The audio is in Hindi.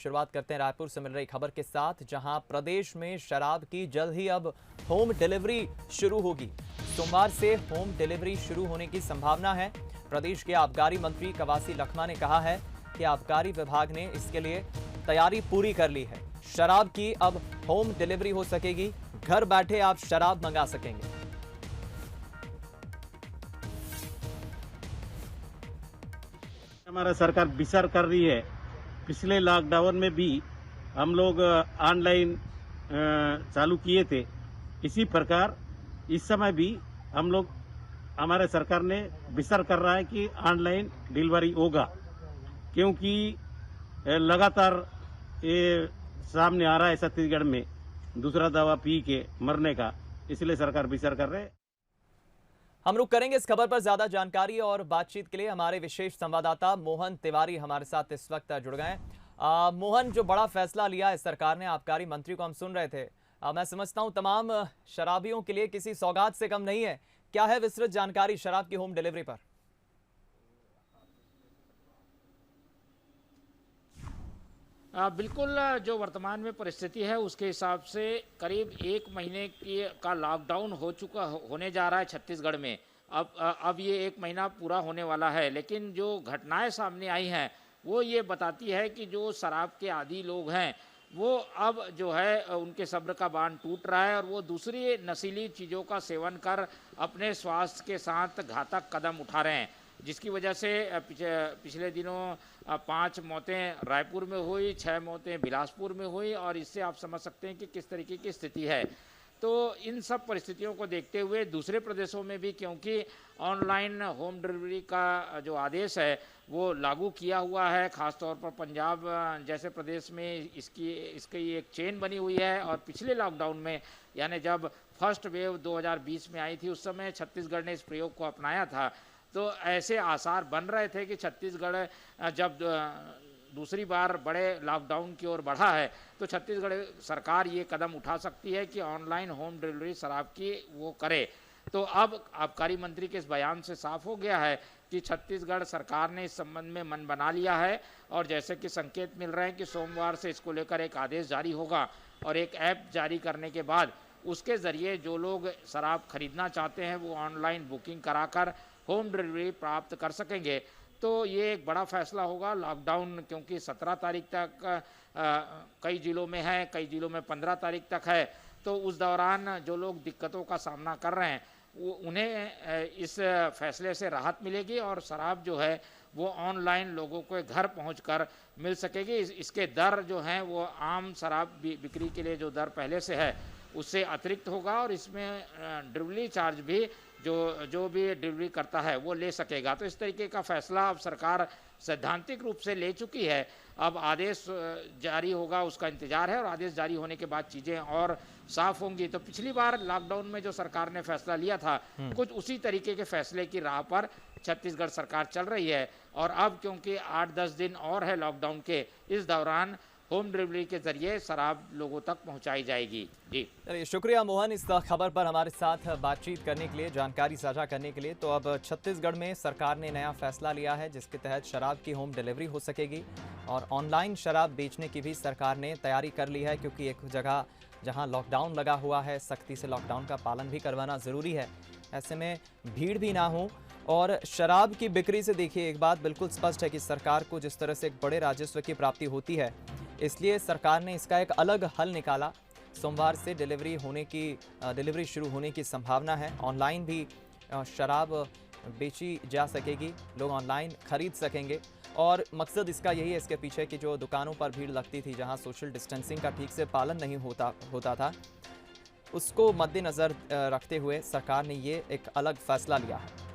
शुरुआत करते हैं रायपुर से मिल रही खबर के साथ, जहां प्रदेश में शराब की जल्द ही अब होम डिलीवरी शुरू होगी। सोमवार से होम डिलीवरी शुरू होने की संभावना है। प्रदेश के आबकारी मंत्री कवासी लखमा ने कहा है कि आबकारी विभाग ने इसके लिए तैयारी पूरी कर ली है। शराब की अब होम डिलीवरी हो सकेगी, घर बैठे आप शराब मंगा सकेंगे। हमारा सरकार विचार कर रही है। पिछले लॉकडाउन में भी हम लोग ऑनलाइन चालू किए थे। इसी प्रकार इस समय भी हम लोग हमारे सरकार ने विचार कर रहा है कि ऑनलाइन डिलीवरी होगा, क्योंकि लगातार ये सामने आ रहा है छत्तीसगढ़ में दूसरा दवा पी के मरने का, इसलिए सरकार विचार कर रहे हैं। हम रुक करेंगे इस खबर पर। ज्यादा जानकारी और बातचीत के लिए हमारे विशेष संवाददाता मोहन तिवारी हमारे साथ इस वक्त जुड़ गए हैं। मोहन, जो बड़ा फैसला लिया है सरकार ने, आबकारी मंत्री को हम सुन रहे थे, मैं समझता हूं तमाम शराबियों के लिए किसी सौगात से कम नहीं है। क्या है विस्तृत जानकारी शराब की होम डिलीवरी पर? बिल्कुल, जो वर्तमान में परिस्थिति है उसके हिसाब से करीब 1 महीने का लॉकडाउन होने जा रहा है छत्तीसगढ़ में। अब ये 1 महीना पूरा होने वाला है, लेकिन जो घटनाएं सामने आई हैं वो ये बताती है कि जो शराब के आदी लोग हैं वो अब जो है उनके सब्र का बांध टूट रहा है और वो दूसरी नशीली चीज़ों का सेवन कर अपने स्वास्थ्य के साथ घातक कदम उठा रहे हैं, जिसकी वजह से पिछले दिनों 5 मौतें रायपुर में हुई, 6 मौतें बिलासपुर में हुई और इससे आप समझ सकते हैं कि किस तरीके की स्थिति है। तो इन सब परिस्थितियों को देखते हुए दूसरे प्रदेशों में भी, क्योंकि ऑनलाइन होम डिलीवरी का जो आदेश है वो लागू किया हुआ है, ख़ासतौर पर पंजाब जैसे प्रदेश में इसकी एक चेन बनी हुई है। और पिछले लॉकडाउन में, यानी जब फर्स्ट वेव 2020 में आई थी, उस समय छत्तीसगढ़ ने इस प्रयोग को अपनाया था। तो ऐसे आसार बन रहे थे कि छत्तीसगढ़ जब दूसरी बार बड़े लॉकडाउन की ओर बढ़ा है तो छत्तीसगढ़ सरकार ये कदम उठा सकती है कि ऑनलाइन होम डिलीवरी शराब की वो करे। तो अब आबकारी मंत्री के इस बयान से साफ हो गया है कि छत्तीसगढ़ सरकार ने इस संबंध में मन बना लिया है और जैसे कि संकेत मिल रहे हैं कि सोमवार से इसको लेकर एक आदेश जारी होगा और एक ऐप जारी करने के बाद उसके ज़रिए जो लोग शराब खरीदना चाहते हैं वो ऑनलाइन बुकिंग कराकर होम डिलीवरी प्राप्त कर सकेंगे। तो ये एक बड़ा फैसला होगा। लॉकडाउन क्योंकि 17 तारीख तक कई ज़िलों में है, कई ज़िलों में 15 तारीख तक है, तो उस दौरान जो लोग दिक्कतों का सामना कर रहे हैं उन्हें इस फैसले से राहत मिलेगी और शराब जो है वो ऑनलाइन लोगों को घर पहुंचकर मिल सकेगी। इसके दर जो हैं वो आम शराब बिक्री के लिए जो दर पहले से है उससे अतिरिक्त होगा और इसमें डिलीवरी चार्ज भी जो भी डिलीवरी करता है वो ले सकेगा। तो इस तरीके का फैसला अब सरकार सैद्धांतिक रूप से ले चुकी है। अब आदेश जारी होगा, उसका इंतजार है और आदेश जारी होने के बाद चीज़ें और साफ होंगी। तो पिछली बार लॉकडाउन में जो सरकार ने फैसला लिया था, कुछ उसी तरीके के फैसले की राह पर छत्तीसगढ़ सरकार चल रही है। और अब क्योंकि 8-10 दिन और है लॉकडाउन के, इस दौरान होम डिलीवरी के जरिए शराब लोगों तक पहुंचाई जाएगी। जी चलिए, शुक्रिया मोहन इस खबर पर हमारे साथ बातचीत करने के लिए, जानकारी साझा करने के लिए। तो अब छत्तीसगढ़ में सरकार ने नया फैसला लिया है जिसके तहत शराब की होम डिलीवरी हो सकेगी और ऑनलाइन शराब बेचने की भी सरकार ने तैयारी कर ली है, क्योंकि एक जगह जहां लॉकडाउन लगा हुआ है, सख्ती से लॉकडाउन का पालन भी करवाना ज़रूरी है। ऐसे में भीड़ भी ना हो। और शराब की बिक्री से देखिए, एक बात बिल्कुल स्पष्ट है कि सरकार को जिस तरह से एक बड़े राजस्व की प्राप्ति होती है, इसलिए सरकार ने इसका एक अलग हल निकाला। सोमवार से डिलीवरी शुरू होने की संभावना है। ऑनलाइन भी शराब बेची जा सकेगी, लोग ऑनलाइन खरीद सकेंगे और मकसद इसका यही है, इसके पीछे कि जो दुकानों पर भीड़ लगती थी, जहां सोशल डिस्टेंसिंग का ठीक से पालन नहीं होता था, उसको मद्देनज़र रखते हुए सरकार ने ये एक अलग फैसला लिया है।